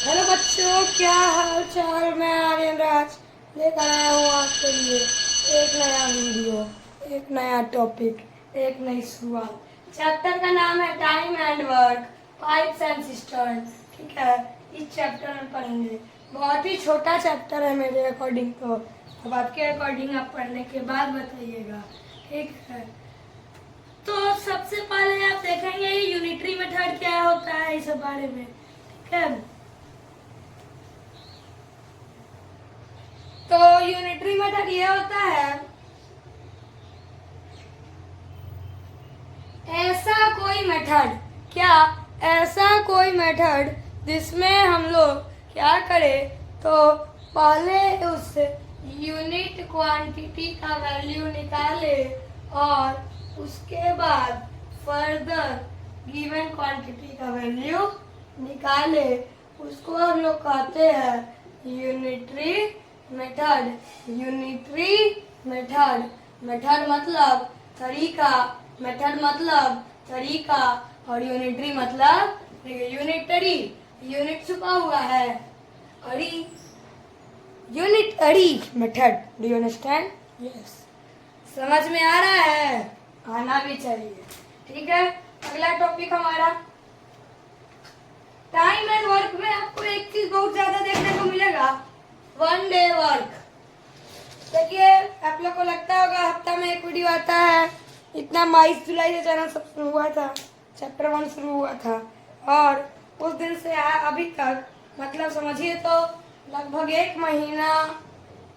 Hello बच्चों, क्या हाल चाल। मैं आर्यन राज लेकर आया हूँ आपके लिए एक नया वीडियो, एक नया टॉपिक, एक नई शुरुआत। चैप्टर का नाम है time and work, pipes and system. ठीक है, इस चैप्टर में पढ़ेंगे। बहुत ही छोटा चैप्टर है मेरे अकॉर्डिंग, तो अब आपके अकॉर्डिंग आप पढ़ने के बाद बताइएगा। ठीक है, तो सबसे पहले आप देखेंगे यूनिटरी मेथड क्या होता है, इस बारे में। ठीक है, तो यूनिटरी मेथड ये होता है, ऐसा कोई मेथड, क्या ऐसा कोई मेथड जिसमें हम लोग क्या करें, तो पहले उस यूनिट क्वांटिटी का वैल्यू निकाले और उसके बाद फर्दर गिवन क्वांटिटी का वैल्यू निकाले। उसको हम लोग कहते हैं unitary method. Unitary method, method मतलब तरीका, मेथड मतलब तरीका, और यूनिटरी मतलब यूनिटरी, यूनिट छुपा हुआ है, अड़ी, यूनिट अड़ी method. Do you understand? Yes, समझ में आ रहा है? आना भी चाहिए। ठीक है, अगला टॉपिक हमारा टाइम एंड वर्क में आपको एक चीज बहुत ज्यादा देखने को मिलेगा, वन डे वर्क। देखिए, आप लोग को लगता होगा हफ्ता में एक वीडियो आता है। इतना 22 जुलाई से चैनल सब शुरू हुआ था, चैप्टर 1 शुरू हुआ था, और उस दिन से अभी तक मतलब समझिए तो लगभग एक महीना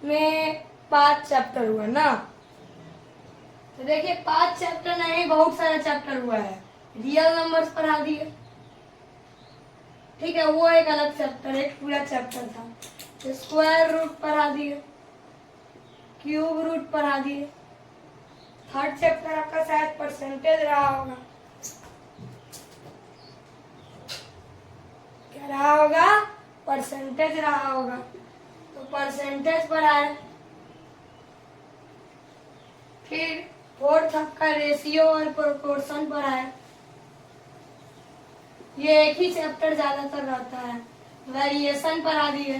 में 5 चैप्टर हुए ना। तो देखिए, 5 चैप्टर नहीं, बहुत सारे चैप्टर हुआ है। रियल नंबर्स पढ़ा दिए, ठीक है, वो एक अलग चैप्टर, एक पूरा चैप्टर था। स्क्वायर रूट पढ़ा दिए, क्यूब रूट पढ़ा दिए। थर्ड चैप्टर आपका शायद परसेंटेज रहा होगा, क्या रहा होगा? परसेंटेज रहा होगा, तो परसेंटेज पढ़ाए। फिर फोर्थ आपका रेशियो और प्रोपोर्शन पढ़ाए। ये एक ही चैप्टर ज्यादातर रहता है। वेरिएशन पढ़ा दिए,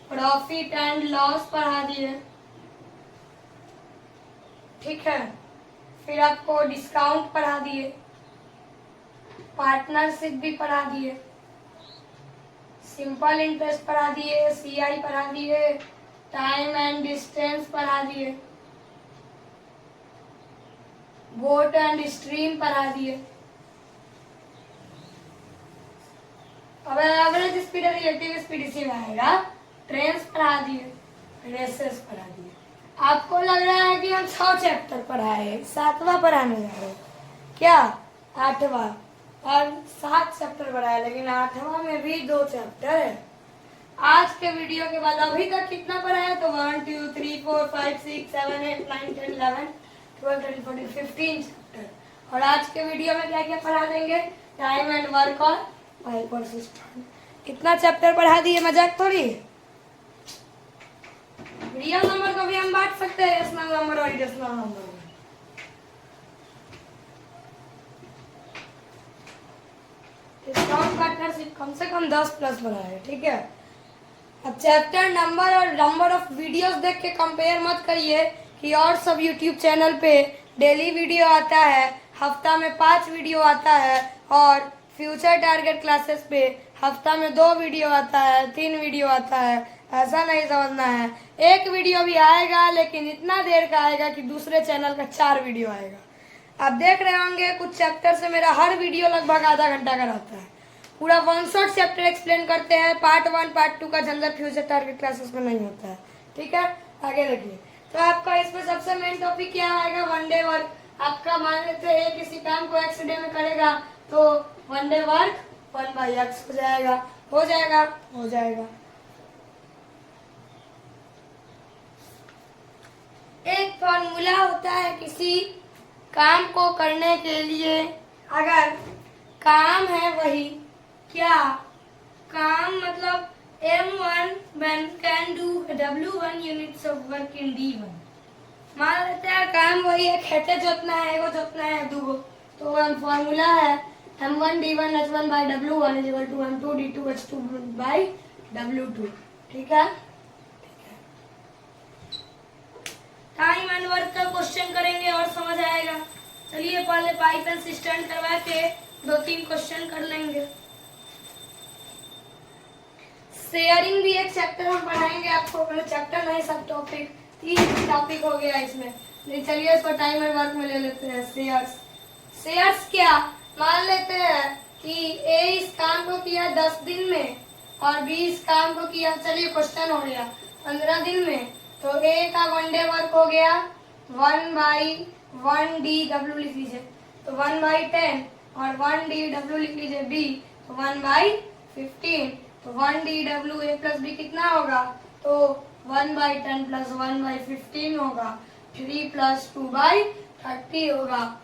प्रॉफिट एंड लॉस पढ़ा दिए। ठीक है, फिर आपको डिस्काउंट पढ़ा दिए, पार्टनरशिप भी पढ़ा दिए, सिंपल इंटरेस्ट पढ़ा दिए, सीआई पढ़ा दिए, टाइम एंड डिस्टेंस पढ़ा दिए, बोट एंड स्ट्रीम पढ़ा दिए। अब एवरेज स्पीड और रिलेटिव स्पीड इसी में आएगा। ट्रेन्स पढ़ा दिए, रेसेस पढ़ा दिए। आपको लग रहा है कि हम 6 चैप्टर पढ़ाए, 7वां पढ़ाने जा रहे हैं क्या? 8वां, और 7 चैप्टर पढ़ाए, लेकिन 8वां में भी 2 चैप्टर है। आज के वीडियो के बाद अभी तक कितना पढ़ा है, तो 1 2 3 4 5 6 7 8 9 10 11 12 13 14 15 चैप्टर। और आज के वीडियो में क्या क्या पढ़ा देंगे? टाइम एंड वर्क और पाइप और सिस्टम। कितना चैप्टर पढ़ा दिए, मजाक थोड़ी। रियल नंबर को भी हम बांट सकते हैं रेशनल नंबर और इरेशनल नंबर में। डिस्काउंट पार्टनरशिप कम से कम 10 प्लस बनाए, ठीक है। अब चैप्टर नंबर और नंबर ऑफ वीडियोस देख के कंपेयर मत करिए कि और सब यूट्यूब चैनल पे डेली वीडियो आता है, हफ्ता में 5 वीडियो आता है, और फ्यूचर टारगेट क्लासेस पे हफ्ता में 2 वीडियो आता है, 3 वीडियो आता है। ऐसा नहीं समझना है, एक वीडियो भी आएगा लेकिन इतना देर का आएगा कि दूसरे चैनल का 4 वीडियो आएगा। आप देख रहे होंगे कुछ चैप्टर से मेरा हर वीडियो लगभग आधा घंटा का रहता है। पूरा 1 शॉट चैप्टर एक्सप्लेन करते हैं, पार्ट 1 पार्ट 2 का झंझट फ्यूचर टारगेट क्लासेस में नहीं होता है। ठीक है, आगे देखिए। तो आपका इसमें सबसे मेन टॉपिक क्या आएगा? One day work. आपका मान लेते हैं किसी काम को x डे में करेगा, तो वन डे वर्क 1/x हो जाएगा, हो जाएगा, हो जाएगा। एक फॉर्मूला होता है किसी काम को करने के लिए, अगर काम है वही, क्या काम मतलब M1 man can do W1 units of work in D1। मान लेते हैं काम वही है, खेते जोतना है, एगो जोतना है, दूगो, तो फॉर्मूला है m1d1h1/w1 is equal to m2d2h2/w2। ठीक है, टाइम एंड वर्क का क्वेश्चन करेंगे और समझ आएगा। चलिए पहले पाइप एंड सिस्टम करवा के 2-3 क्वेश्चन कर लेंगे। शेयरिंग भी एक चैप्टर हम पढ़ाएंगे आपको, चैप्टर नहीं सब टॉपिक, 3 टॉपिक हो गया इसमें। नहीं चलिए इसको टाइम एंड वर्क में ले लेते हैं। शेयर्स क्या, मान लेते हैं कि ए इस काम को किया 10 दिन में और बी इस काम को किया, चलिए क्वेश्चन हो गया 15 दिन में, तो ए का 1 डे वर्क हो गया 1/1 लिख लीजिए, तो 1/10 और 1 लिख लीजिए बी, तो 1/15, तो 1 ए प्लस बी कितना होगा, तो 1/10 प्लस 1/15 होगा, 3 प्लस 2/30 होगा,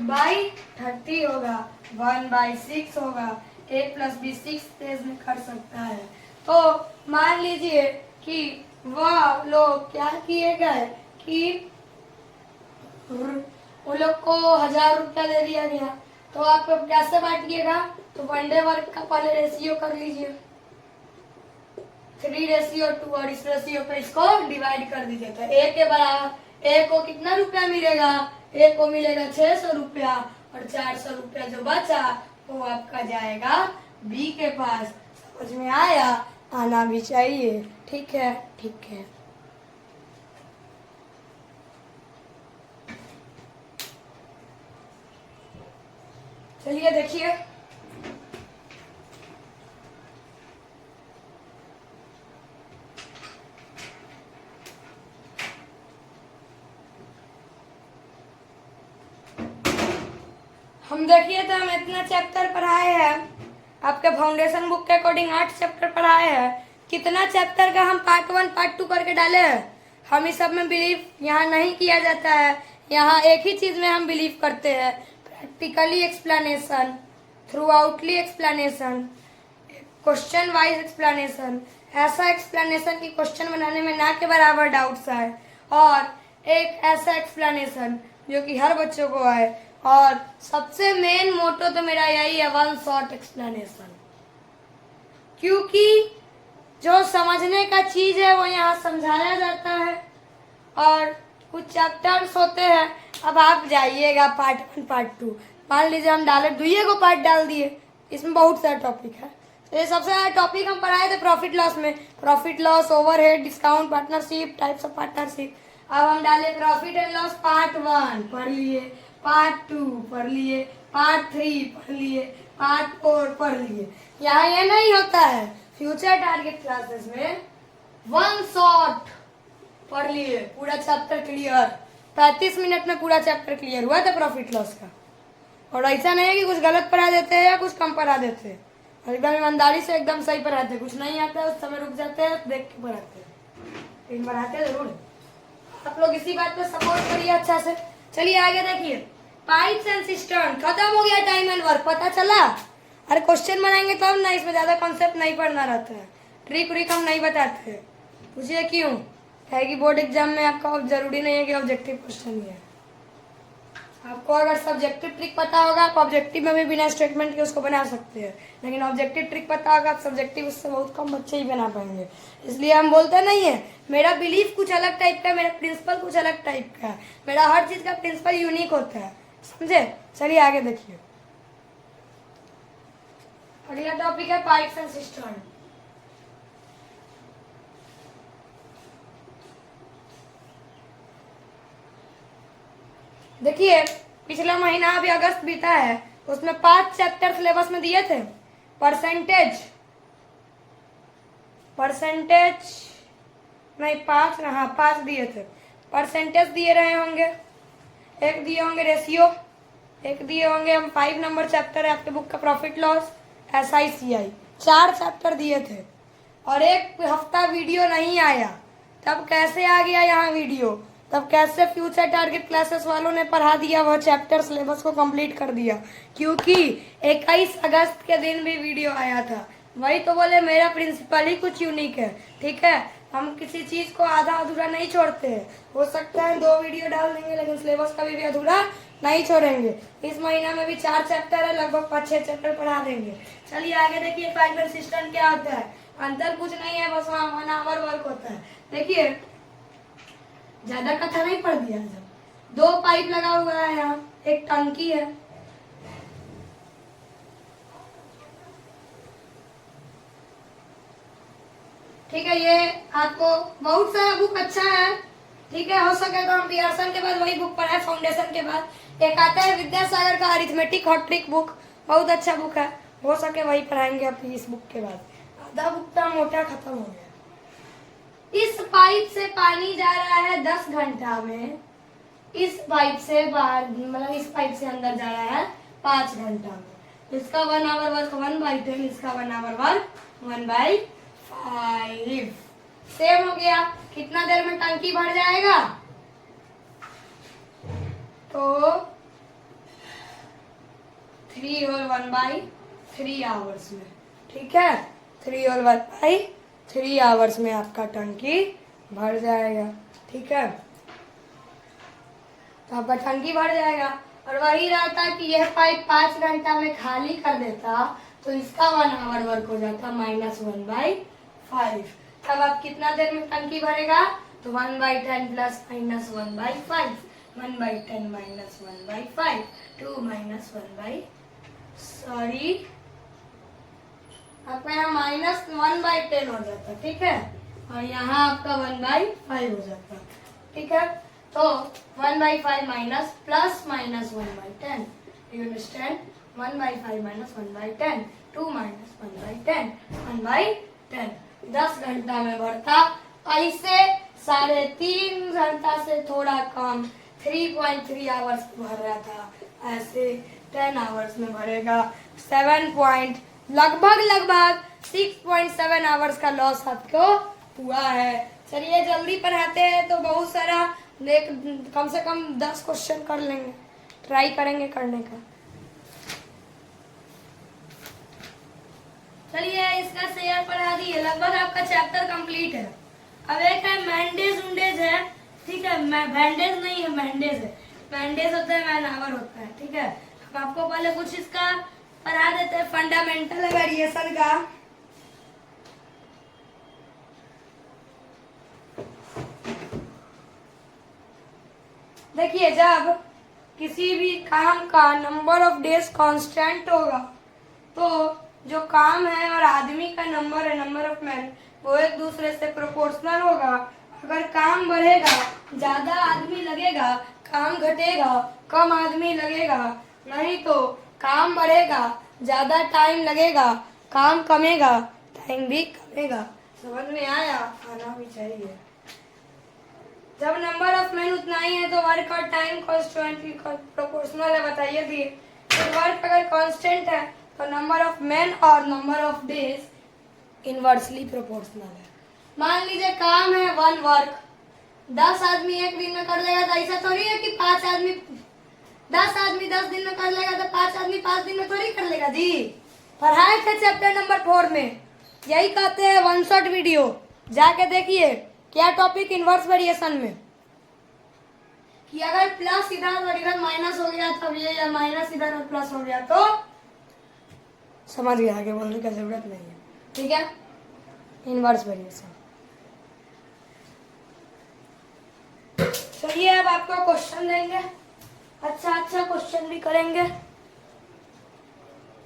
5/30 होगा, 1/6 होगा। ए प्लस बी 6 तेज में कर सकता है। तो मान लीजिए कि वह लोग क्या किए गए कि वो लोग को 1000 रुपया दे दिया गया, तो आप कैसे बांटिएगा, तो 1 डे वर्क का पहले रेशियो कर लीजिए 3:2 और इस रेशियो पे इसको डिवाइड कर दीजिए, तो ए के बराबर ए को कितना रुपया मिलेगा, ए को मिलेगा 600 रुपया और 400 रुपया जो बचा वो आपका जाएगा बी के पास। समझ में आया, आना भी चाहिए। ठीक है, ठीक है। चलिए देखिए, हम देखिए तो हम इतना चैप्टर पढ़ाए हैं, आपके फाउंडेशन बुक के अकॉर्डिंग 8 चैप्टर पढ़ाए हैं। कितना चैप्टर का हम पार्ट 1 पार्ट 2 करके डाले हैं। हम इस सब में बिलीव यहाँ नहीं किया जाता है, यहाँ एक ही चीज में हम बिलीव करते हैं, प्रैक्टिकली एक्सप्लेनेशन, थ्रू आउटली एक्सप्लेनेशन, क्वेश्चन वाइज एक्सप्लेनेशन, ऐसा एक्सप्लेनेशन की क्वेश्चन बनाने में ना के बराबर डाउट्स आए, और एक ऐसा एक्सप्लेनेशन जो कि हर बच्चों को आए। और सबसे मेन मोटो तो मेरा यही है, 1 शॉट एक्सप्लेनेशन, क्योंकि जो समझने का चीज है वो यहाँ समझाया जाता है। और कुछ चैप्टर्स होते हैं, अब आप जाइएगा पार्ट 1 पार्ट 2, मान लीजिए हम डाले 2 को पार्ट डाल दिए, इसमें बहुत सारा टॉपिक है। तो ये सबसे ज़्यादा टॉपिक हम पढ़ाए थे प्रॉफिट लॉस में, profit loss, overhead, discount, partnership, types of partnership. अब हम डाले प्रॉफिट एंड लॉस पार्ट 1 पढ़ लिए, पार्ट 2 पढ़ लिए, पार्ट 3 पढ़ लिए, पार्ट 4 पढ़ लिए। यहाँ ये नहीं होता है, फ्यूचर टारगेट क्लासेस में 1 शॉट पढ़ लिए, पूरा चैप्टर क्लियर, 35 मिनट में पूरा चैप्टर क्लियर हुआ था प्रॉफिट लॉस का। और ऐसा नहीं है कि कुछ गलत पढ़ा देते हैं या कुछ कम पढ़ा देते हैं, एकदम ईमानदारी से एकदम सही पढ़ाते हैं। कुछ नहीं आता है उस समय रुक जाते हैं, देख के पढ़ाते हैं, लेकिन पढ़ाते जरूर। आप लोग इसी बात पे सपोर्ट करिए अच्छा से। चलिए आगे देखिए, पाइप्स एंड सिस्टम खत्म हो गया, टाइम एंड वर्क पता चला। अरे क्वेश्चन बनाएंगे तब ना, इसमें ज्यादा कॉन्सेप्ट नहीं पढ़ना रहता है, ट्रिक व्रिक हम नहीं बताते हैं। पूछिए क्यों, है कि बोर्ड एग्जाम में आपका जरूरी नहीं है कि ऑब्जेक्टिव क्वेश्चन ही है। आपको अगर सब्जेक्टिव ट्रिक पता होगा, आप ऑब्जेक्टिव में भी बिना स्टेटमेंट के उसको बना सकते हैं, लेकिन ऑब्जेक्टिव ट्रिक पता होगा, आप सब्जेक्टिव उससे बहुत कम बच्चे ही बना पाएंगे। इसलिए हम बोलते नहीं है, मेरा बिलीफ कुछ अलग टाइप का है, मेरा प्रिंसिपल कुछ अलग टाइप का है, मेरा हर चीज का प्रिंसिपल यूनिक होता है, समझे। चलिए आगे देखिए, अगला टॉपिक है पाइप्स एंड सिस्टम। देखिए पिछला महीना अभी अगस्त बीता है, उसमें 5 चैप्टर सिलेबस में दिए थे। परसेंटेज नहीं 5 ना, हाँ 5 दिए थे। परसेंटेज दिए रहे होंगे, एक दिए होंगे रेशियो, एक दिए होंगे हम 5 नंबर चैप्टर है आपके बुक का प्रॉफिट लॉस, SICI, 4 चैप्टर दिए थे। और एक हफ्ता वीडियो नहीं आया, तब कैसे आ गया यहाँ वीडियो, तब कैसे फ्यूचर टारगेट क्लासेस वालों ने पढ़ा दिया, वह चैप्टर सिलेबस को कंप्लीट कर दिया, क्योंकि 21 अगस्त के दिन भी वीडियो आया था। वही तो बोले, मेरा प्रिंसिपल ही कुछ यूनिक है, ठीक है। हम किसी चीज को आधा अधूरा नहीं छोड़ते हैं, हो सकता है 2 वीडियो डाल देंगे, लेकिन सिलेबस कभी भी अधूरा नहीं छोड़ेंगे। इस महीना में भी 4 चैप्टर है, लगभग 5-6 चैप्टर पढ़ा देंगे। चलिए आगे देखिए फाइनल सिस्टम क्या होता है। अंतर कुछ नहीं है, बस वहाँ 1 आवर वर्क होता है। देखिए ज्यादा कथा नहीं पढ़ दिया है। 2 पाइप लगा हुआ है, यहाँ एक टंकी है, ठीक है। ये आपको बहुत सारा बुक अच्छा है, ठीक है। हो सके तो हम पियर्सन के बाद वही बुक पढ़ाए, फाउंडेशन के बाद एक आता है विद्यासागर का अरिथमेटिक हॉट ट्रिक बुक, बहुत अच्छा बुक है, हो सके वही पढ़ाएंगे अपनी इस बुक के बाद। आधा बुक तो मोटा खत्म हो गया। इस पाइप से पानी जा रहा है 10 घंटा में, इस पाइप से बाहर मतलब इस पाइप से अंदर जा रहा है 5 घंटा में। इसका 1 आवर वर्क 1/10, इसका 1 आवर वर्क 1/5। सेम हो गया। कितना देर में टंकी भर जाएगा? तो 3 और 1/3 आवर्स में, ठीक है। 3 और 1/3 आवर्स में आपका टंकी भर जाएगा, ठीक है। तो आपका टंकी भर जाएगा। और वही रहता कि यह पाइप 5 घंटा में खाली कर देता तो इसका 1 आवर वर्क हो जाता -1/5। तब आप कितना देर में टंकी भरेगा? तो 1/10 plus minus 1/5, 1/10 minus 1/5, 2 minus 1/, sorry आपका यहाँ -1/10 हो जाता, ठीक है। और यहाँ आपका 1/5 हो जाता, ठीक है। तो 1/5 minus plus minus 1/10, you understand? 1/5 minus 1/10, 2 minus 1/10, 1/10। 10 घंटा में भरता। ऐसे 3.5 घंटा से थोड़ा कम 3.3 आवर्स में भर रहा था, ऐसे 10 आवर्स में भरेगा। लगभग 6.7 आवर्स का लॉस आपको हुआ है। चलिए जल्दी पढ़ाते हैं, तो बहुत सारा कम से कम 10 क्वेश्चन कर लेंगे, ट्राई करेंगे करने का। चलिए इसका शेयर पढ़ा दिए, लगभग आपका चैप्टर कंप्लीट है। अब एक है मैंडेज उंडेज है, ठीक है। बैंडेज नहीं है, मैंडेज है। मैंडेज होता है, मैनावर होता है, ठीक है। अब आपको पहले कुछ इसका पढ़ा देते हैं, फंडामेंटल वेरिएशन का। देखिए जब किसी भी काम का नंबर ऑफ डेज कांस्टेंट होगा तो जो काम है और आदमी का नंबर है, नंबर ऑफ मैन, वो एक दूसरे से प्रोपोर्शनल होगा। अगर काम बढ़ेगा ज्यादा आदमी लगेगा, काम घटेगा कम आदमी लगेगा। नहीं तो काम बढ़ेगा ज्यादा टाइम लगेगा, काम कमेगा टाइम भी कमेगा। समझ में आया? आना भी चाहिए। जब नंबर ऑफ मैन उतना ही है तो वर्क और टाइम कॉन्स्टेंटली प्रोपोर्शनल है, बताइए दिए। तो वर्क अगर कांस्टेंट है तो नंबर ऑफ मैन और number of days inversely proportional है। मान लीजिए काम है 1 वर्क, 10 आदमी एक दिन में कर लेगा, तो ऐसा थोड़ी है कि 10 आदमी 10 दिन में कर लेगा तो 5 आदमी 5 दिन में थोड़ी कर लेगा जी। पढ़ाए थे चैप्टर नंबर 4 में, यही कहते हैं 1 शॉट वीडियो, जाके देखिए क्या टॉपिक इनवर्स वेरिएशन में, कि अगर प्लस इधर और इधर माइनस हो गया तब ये, या माइनस इधर और प्लस हो गया तो समझ गया, आगे बोलने की जरूरत नहीं है, ठीक है। Inverse variation. चलिए अब आपको क्वेश्चन देंगे, अच्छा क्वेश्चन भी करेंगे।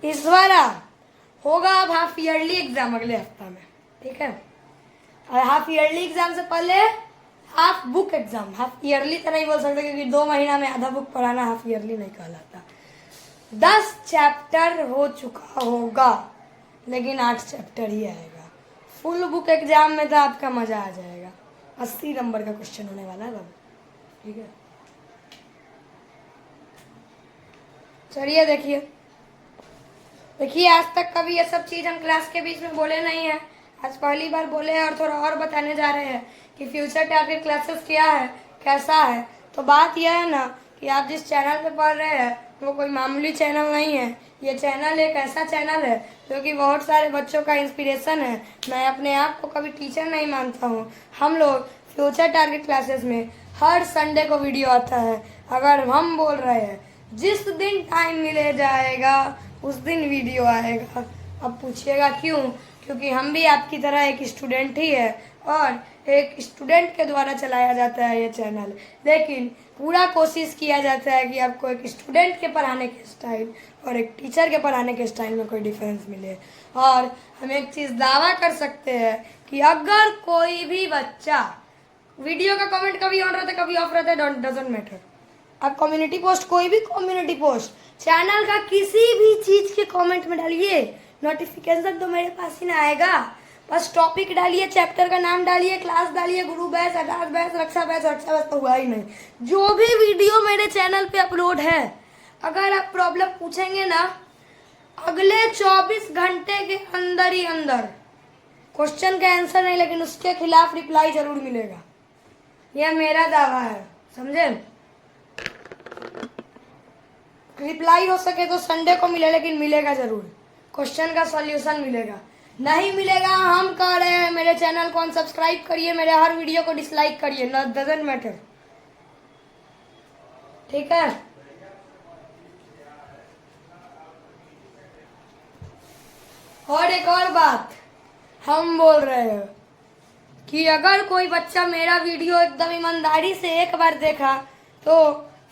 इस बार होगा अब हाफ ईयरली एग्जाम अगले हफ्ता में, ठीक है। और हाफ ईयरली एग्जाम से पहले half book exam, half yearly तो नहीं बोल सकते क्योंकि 2 महीना में आधा बुक पढ़ाना हाफ ईयरली नहीं कहलाता। 10 चैप्टर हो चुका होगा लेकिन 8 चैप्टर ही आएगा। फुल बुक एग्जाम में तो आपका मजा आ जाएगा। 80 नंबर का क्वेश्चन होने वाला है बाबू, ठीक है। चलिए देखिए आज तक कभी ये सब चीज हम क्लास के बीच में बोले नहीं है, आज पहली बार बोले हैं और थोड़ा और बताने जा रहे हैं कि फ्यूचर टारगेट क्लासेस क्या है, कैसा है। तो बात यह है ना कि आप जिस चैनल पे पढ़ रहे हैं वो कोई मामूली चैनल नहीं है। ये चैनल एक ऐसा चैनल है जो कि बहुत सारे बच्चों का इंस्पिरेशन है। मैं अपने आप को कभी टीचर नहीं मानता हूँ। हम लोग फ्यूचर टारगेट क्लासेस में हर संडे को वीडियो आता है। अगर हम बोल रहे हैं जिस दिन टाइम मिले जाएगा उस दिन वीडियो आएगा। अब पूछिएगा क्यों? क्योंकि हम भी आपकी तरह एक स्टूडेंट ही है और एक स्टूडेंट के द्वारा चलाया जाता है ये चैनल, लेकिन पूरा कोशिश किया जाता है कि आपको एक स्टूडेंट के पढ़ाने के स्टाइल और एक टीचर के पढ़ाने के स्टाइल में कोई डिफरेंस मिले। और हम एक चीज़ दावा कर सकते हैं कि अगर कोई भी बच्चा, वीडियो का कमेंट कभी ऑन रहता है कभी ऑफ रहता है, डजेंट मैटर, आप कम्युनिटी पोस्ट, कोई भी कम्युनिटी पोस्ट चैनल का किसी भी चीज के कमेंट में डालिए, नोटिफिकेशन तो मेरे पास ही ना आएगा। बस टॉपिक डालिए, चैप्टर का नाम डालिए, क्लास डालिए, गुरु बैच, आकाश बैच, रक्षा बैच तो हुआ ही नहीं। जो भी वीडियो मेरे चैनल पे अपलोड है, अगर आप प्रॉब्लम पूछेंगे ना, अगले 24 घंटे के अंदर ही अंदर, क्वेश्चन का आंसर नहीं लेकिन उसके खिलाफ रिप्लाई जरूर मिलेगा। यह मेरा दावा है, समझे? रिप्लाई हो सके तो संडे को मिले, लेकिन मिलेगा जरूर। क्वेश्चन का सॉल्यूशन मिलेगा, नहीं मिलेगा हम कह रहे हैं मेरे चैनल को अनसब्सक्राइब करिए, मेरे हर वीडियो को डिसलाइक करिए, नॉट डजंट मैटर, ठीक है? और एक और बात हम बोल रहे हैं कि अगर कोई बच्चा मेरा वीडियो एकदम ईमानदारी से एक बार देखा तो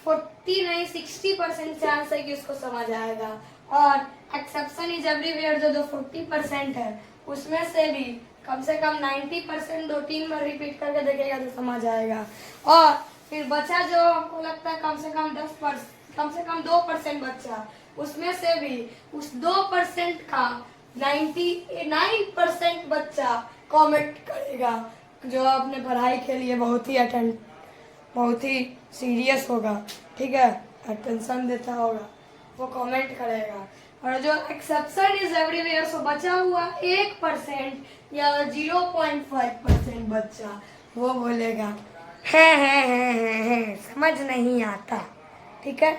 40 नहीं 60% चांस है कि उसको समझ आएगा। और एक्सेप्शन इज एवरीवेयर, जो 40% है उसमें से भी कम से कम 90% 2-3 बार रिपीट करके देखेगा तो समझ आएगा। और फिर बच्चा जो हमको लगता है कम से कम 10%, कम से कम 2% बच्चा, उसमें से भी उस 2% का 99% बच्चा कमेंट करेगा, जो अपने पढ़ाई के लिए बहुत ही सीरियस होगा, ठीक है, अटेंशन देता होगा, वो कमेंट करेगा। और जो एक्सेप्शन इज एवरीवेयर, सो बचा हुआ 1% या 0.5% बच्चा, वो बोलेगा है समझ नहीं आता, ठीक है?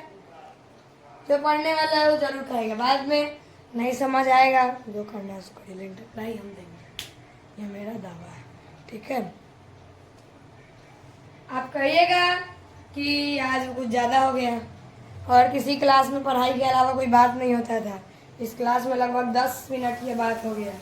जो पढ़ने वाला है वो जरूर कहेगा, बाद में नहीं समझ आएगा, जो करना है उसको डिलीट रिप्लाई हम देंगे, ये मेरा दावा है, ठीक है? आप कहिएगा कि आज कुछ ज़्यादा हो गया और किसी क्लास में पढ़ाई के अलावा कोई बात नहीं होता था, इस क्लास में लगभग 10 मिनट की बात हो गया।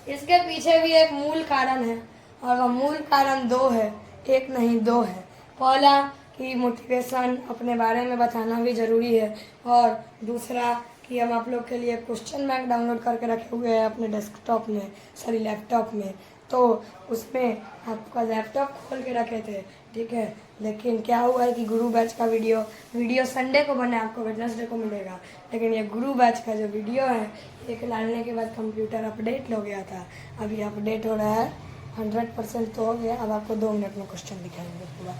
इसके पीछे भी एक मूल कारण है और वह मूल कारण 2 है, एक नहीं 2 है। पहला कि मोटिवेशन, अपने बारे में बताना भी ज़रूरी है, और दूसरा कि हम आप लोग के लिए क्वेश्चन बैंक डाउनलोड करके रखे हुए हैं अपने डेस्कटॉप में, सॉरी लैपटॉप में, तो उसमें आपका लैपटॉप खोल के रखे थे, ठीक है? लेकिन क्या हुआ है कि गुरु बैच का वीडियो संडे को बना, आपको वेडनेसडे को मिलेगा, लेकिन ये गुरु बैच का जो वीडियो है एक डालने के बाद कंप्यूटर अपडेट हो गया था, अभी अपडेट हो रहा है, 100% तो हो गया। अब आपको 2 मिनट में क्वेश्चन दिखाएंगे, पूरा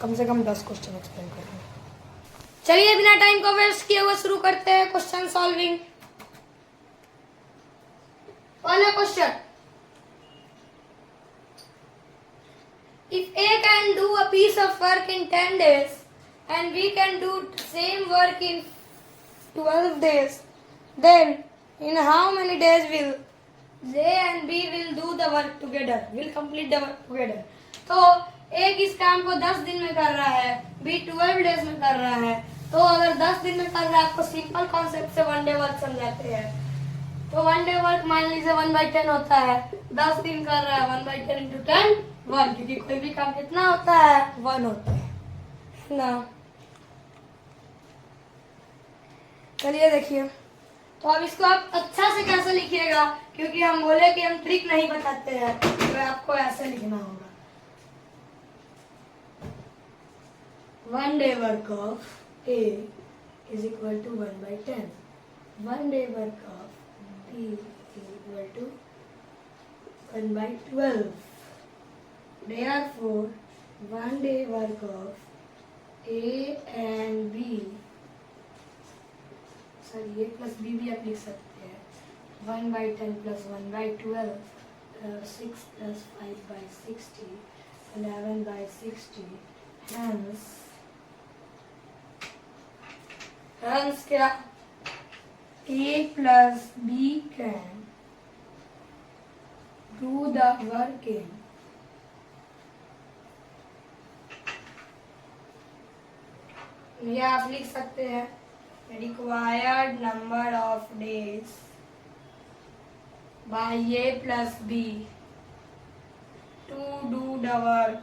कम से कम 10 क्वेश्चन एक्सप्लेन करेंगे। चलिए बिना टाइम को वेस्ट किए हुए शुरू करते हैं क्वेश्चन सॉल्विंग। पहला question, if A can do a piece of work in 10 days and we can do same work in 12 days, then in how many days will A and B will do the work together, will complete the work together? तो A इस काम को 10 दिन में कर रहा है, B 12 days में कर रहा है, तो अगर 10 दिन में कर रहा है, आपको सिंपल कॉन्सेप्ट से 1 डे वर्क समझाते हैं, तो 1 डे वर्क मान लीजिए 1/10 होता है, 10 दिन कर रहा है 1/10 इंटू 10 1, क्योंकि कोई भी काम कितना होता है 1 होता है ना। चलिए देखिए, तो अब इसको आप अच्छा से कैसे लिखिएगा, क्योंकि हम बोले कि हम ट्रिक नहीं बताते हैं, तो आपको ऐसे लिखना होगा, 1 day work of A is equal to 1/10, 1 day work of B is equal to 1/12. Therefore, 1 day work of A and B, sorry A plus B भी आप लिख सकते हैं, 1/10 plus 1/12, 6 plus 5/60, 11/60, hence क्या A plus B can do the work in या आप लिख सकते हैं required number of days by A plus B to do the work.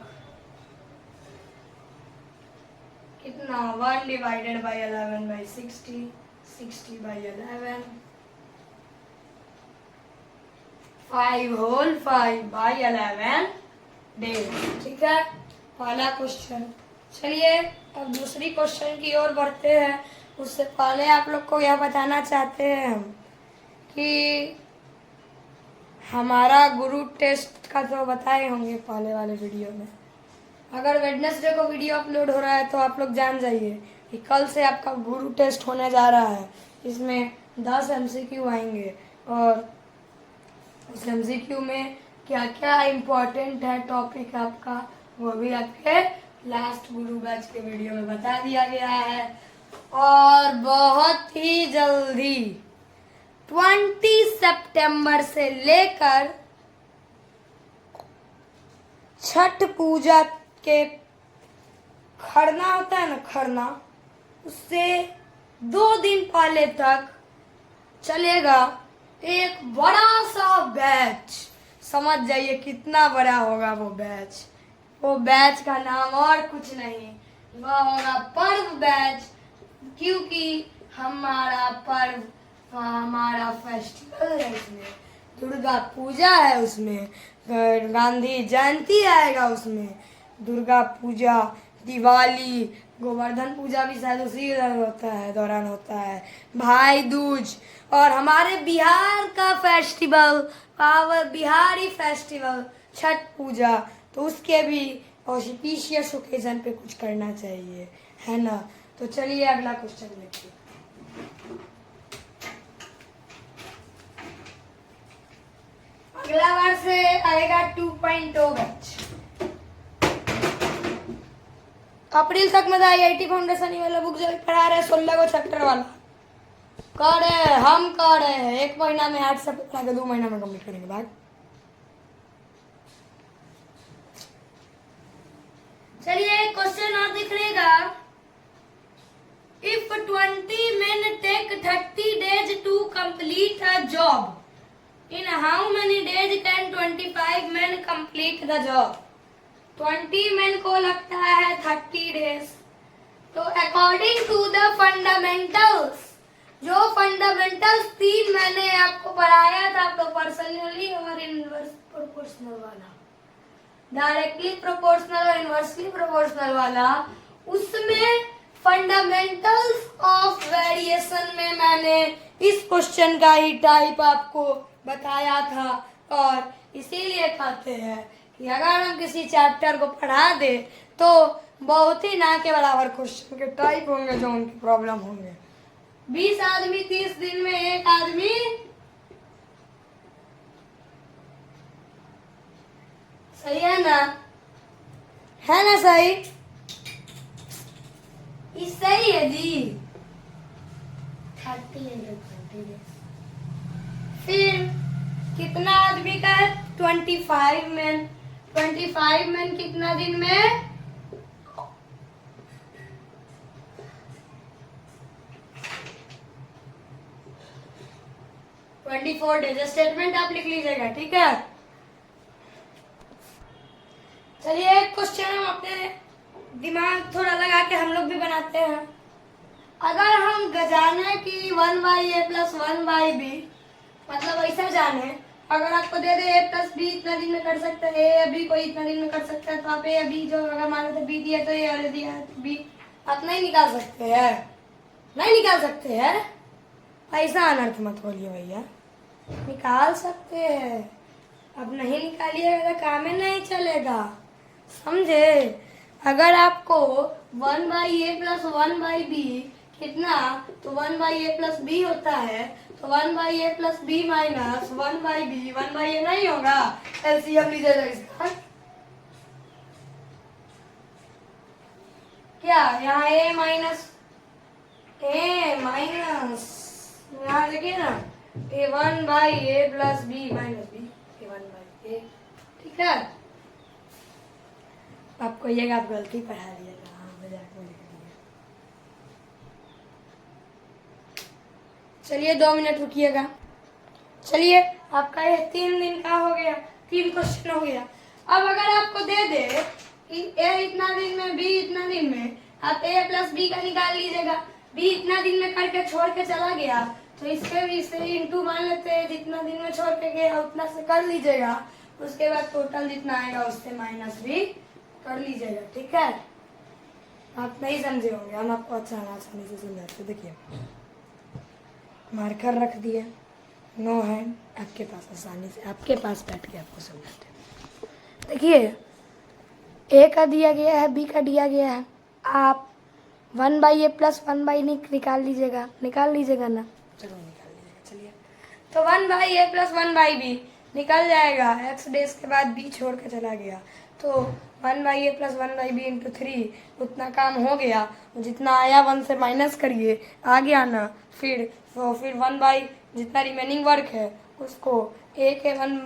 कितना 1 divided by 11 by 60, 60 by 11, 5 whole 5 by 11 days. ठीक है, पहला क्वेश्चन। चलिए अब दूसरी क्वेश्चन की ओर बढ़ते हैं। उससे पहले आप लोग को यह बताना चाहते हैं हम कि हमारा गुरु टेस्ट का तो बताए होंगे पहले वाले वीडियो में। अगर वेडनेसडे को वीडियो अपलोड हो रहा है तो आप लोग जान जाइए कि कल से आपका गुरु टेस्ट होने जा रहा है। इसमें 10 MCQ आएंगे और उस MCQ में क्या क्या इम्पोर्टेंट है टॉपिक आपका, वो भी आपके लास्ट गुरु बैच के वीडियो में बता दिया गया है। और बहुत ही जल्दी 20 सितंबर से लेकर छठ पूजा के खरना होता है ना, खरना, उससे 2 दिन पहले तक चलेगा एक बड़ा सा बैच। समझ जाइए कितना बड़ा होगा वो बैच। वो बैच का नाम और कुछ नहीं, वह होगा पर्व बैच, क्योंकि हमारा पर्व, हमारा फेस्टिवल है, उसमें दुर्गा पूजा है, उसमें गांधी जयंती आएगा, उसमें दुर्गा पूजा, दिवाली, गोवर्धन पूजा भी शायद उसी दौरान होता है, भाई दूज, और हमारे बिहार का फेस्टिवल, पावर बिहारी फेस्टिवल छठ पूजा, तो उसके भी ऑस्पिशियस ओकेजन पे कुछ करना चाहिए, है ना। तो चलिए अगला क्वेश्चन देखिए। अगला बार से आएगा 2.0 बैच। अप्रैल तक में IIT फाउंडेशन वाला बुक जो पढ़ा रहे 16 को चैप्टर वाला कर रहे हैं, हम कर रहे हैं 1 महीना में 8 से पढ़ा के 2 महीना में कंप्लीट करेंगे। बाद चलिए क्वेश्चन और दिख रहेगा। If 20 men take 30 days to complete a job, in how many days can 25 men complete the job? 20 men को लगता है 30 डेज। तो अकॉर्डिंग टू द फंडामेंटल्स, जो फंडामेंटल्स 3 मैंने आपको पढ़ाया था, प्रोपोर्शनली और इनवर्स प्रोपोर्शनल वाला, डायरेक्टली प्रोपोर्शनल और इनवर्सली प्रोपोर्शनल वाला, उसमें फंडामेंटल्स ऑफ वेरिएशन में मैंने इस क्वेश्चन का ही टाइप आपको बताया था। और इसीलिए कहते हैं कि अगर हम किसी चैप्टर को पढ़ा दे तो बहुत ही ना के बराबर क्वेश्चन के टाइप होंगे जो उनकी प्रॉब्लम होंगे। 20 आदमी 30 दिन में 1 आदमी, सही है ना, है ना, सही, सही है जी। 30 फिर कितना आदमी का है 25 मैन, 25 मैन कितना दिन में, 24 डेज। स्टेटमेंट आप लिख लीजिएगा, ठीक है। चलिए एक क्वेश्चन हम अपने दिमाग थोड़ा लगा के हम लोग भी बनाते हैं। अगर हम जाने कि 1/a + 1/b, मतलब ऐसा जाने, अगर आपको दे दे a + b इतना दिन में कर सकते हैं, a या b कोई इतना दिन में कर सकता है, तो आप a या b जो अगर मान लो b दिया तो a और दिया तो b, आप नहीं निकाल सकते हैं, नहीं निकाल सकते हैं। ऐसा अनर्थ मत बोलिए भैया, निकाल सकते हैं। अब नहीं निकालिएगा तो काम ही नहीं चलेगा, समझे। अगर आपको 1/a + 1/b कितना, तो 1/a + b होता है, तो 1/a + b - 1/b, 1/a नहीं होगा, एलसीएम लीजिएगा इसका। क्या यहाँ a माइनस यहाँ देखिए ना, a 1/a + b - b, a 1/a, ठीक है। आपको ये आप गलती पढ़ा दिएगा, हाँ मजाक में लिख दिया। चलिए 2 मिनट रुकिएगा। चलिए आपका ये 3 दिन का हो गया, 3 क्वेश्चन हो गया। अब अगर आपको दे दे कि ए इतना दिन में, बी इतना दिन में, आप ए प्लस बी का निकाल लीजिएगा। बी इतना दिन में करके छोड़ के चला गया तो इसके भी से इंटू मान लेते हैं, जितना दिन में छोड़ के गया उतना से कर लीजिएगा। उसके बाद टोटल जितना आएगा उससे माइनस भी कर लीजिएगा। ठीक है, आप नहीं समझे होंगे, हम आपको आसानी से समझाते। देखिए मार्कर रख दिए, नो हैंड आपके पास, आसानी से आपके पास बैठ के आपको समझाते। देखिए ए का दिया गया है, बी का दिया गया है, आप 1/a प्लस 1/b निकाल लीजिएगा। निकाल लीजिएगा ना, चलो निकाल लीजिएगा। चलिए तो 1/a प्लस 1/b निकल जाएगा। एक्स डेज के बाद बी छोड़ के चला गया तो 1/a प्लस 1/b इंटू 3 उतना काम हो गया। जितना आया 1 से माइनस करिए, आ गया ना, फिर 1 जितना रिमेनिंग वर्क है उसको ए के 1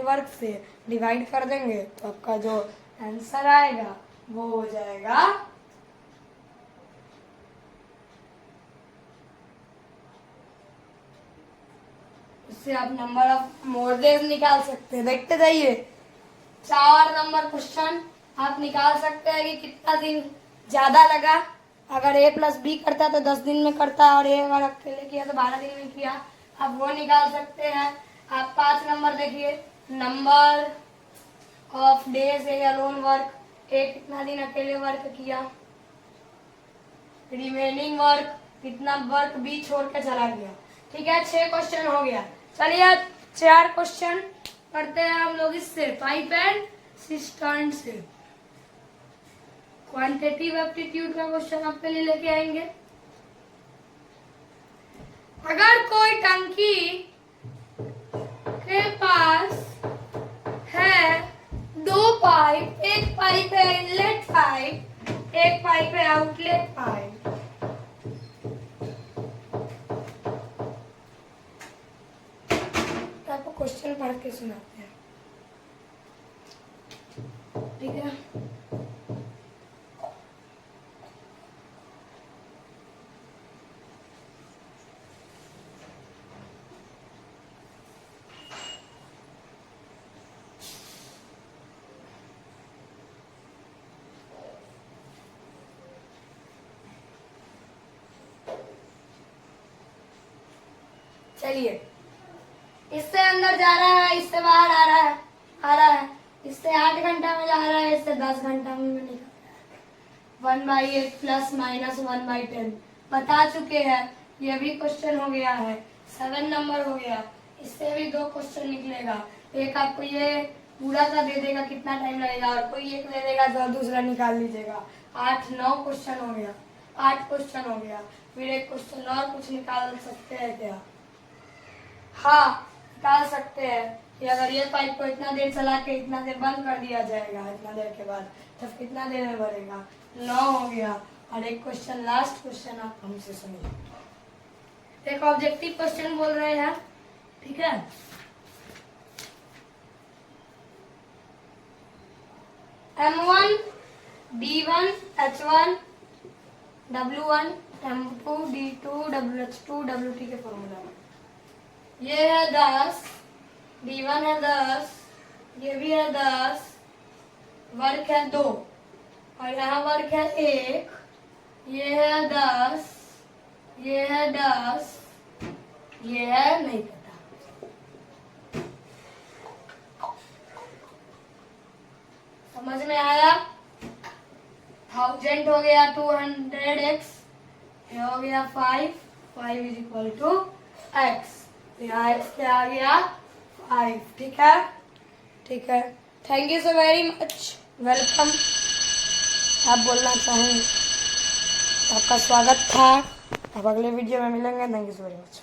वर्क से डिवाइड कर देंगे तो आपका जो आंसर आएगा वो हो जाएगा उससे आप नंबर ऑफ मोर डेज निकाल सकते हैं। देखते जाइए 4 नंबर क्वेश्चन आप निकाल सकते हैं कि कितना दिन ज्यादा लगा। अगर ए प्लस बी करता तो 10 दिन में करता, और ए अगर अकेले किया तो 12 दिन में किया, आप वो निकाल सकते हैं। आप 5 नंबर देखिए, number of days A alone work, A कितना दिन अकेले वर्क किया, रिमेनिंग वर्क कितना वर्क बी छोड़ के चला गया। ठीक है, 6 क्वेश्चन हो गया। चलिए 4 क्वेश्चन करते हैं हम लोग इससे, पाइप एंड सिस्टर्न से। क्वांटिटेटिव एप्टीट्यूड का क्वेश्चन आपके लिए लेके आएंगे। अगर कोई टंकी के पास है 2 पाइप, एक पाइप है इनलेट पाइप, एक पाइप है आउटलेट पाइप, आपको क्वेश्चन पढ़ के सुनाते हैं। ठीक है, चलिए इससे अंदर जा रहा है, इससे बाहर आ रहा है, इससे 8 घंटा में जा रहा है, इससे 10 घंटा में निकल रहा है। 1/8 प्लस माइनस 1/10 बता चुके हैं, ये भी क्वेश्चन हो गया है। 7 नंबर हो गया, इससे भी 2 क्वेश्चन निकलेगा। एक आपको ये पूरा सा दे देगा कितना टाइम लगेगा, और कोई एक दे देगा तो दूसरा निकाल लीजिएगा। 8-9 क्वेश्चन हो गया, 8 क्वेश्चन हो गया। फिर एक क्वेश्चन और कुछ निकाल सकते हैं क्या? हाँ निकाल सकते हैं कि अगर ये पाइप को इतना देर चला के इतना देर बंद कर दिया जाएगा, इतना देर के बाद तो कितना देर में भरेगा? 9 हो गया। और एक क्वेश्चन, लास्ट क्वेश्चन आप हमसे सुनिए। एक ऑब्जेक्टिव क्वेश्चन बोल रहे हैं, ठीक है। M1 D1 H1 W1 M2 D2 WH2 WT के फॉर्मूला में ये है 10, D1 है 10, ये भी है 10, वर्क है 2 और यहाँ वर्क है 1, ये है 10, ये है 10, ये है नहीं पता। समझ में आया? 1000 हो गया 200x, ये हो गया 5 इज इक्वल टू x, यहाँ x क्या आ गया 5। ठीक है, ठीक है, thank you so very much, welcome. आप बोलना चाहेंगे? आपका स्वागत था। अब अगले वीडियो में मिलेंगे। Thank you so very much.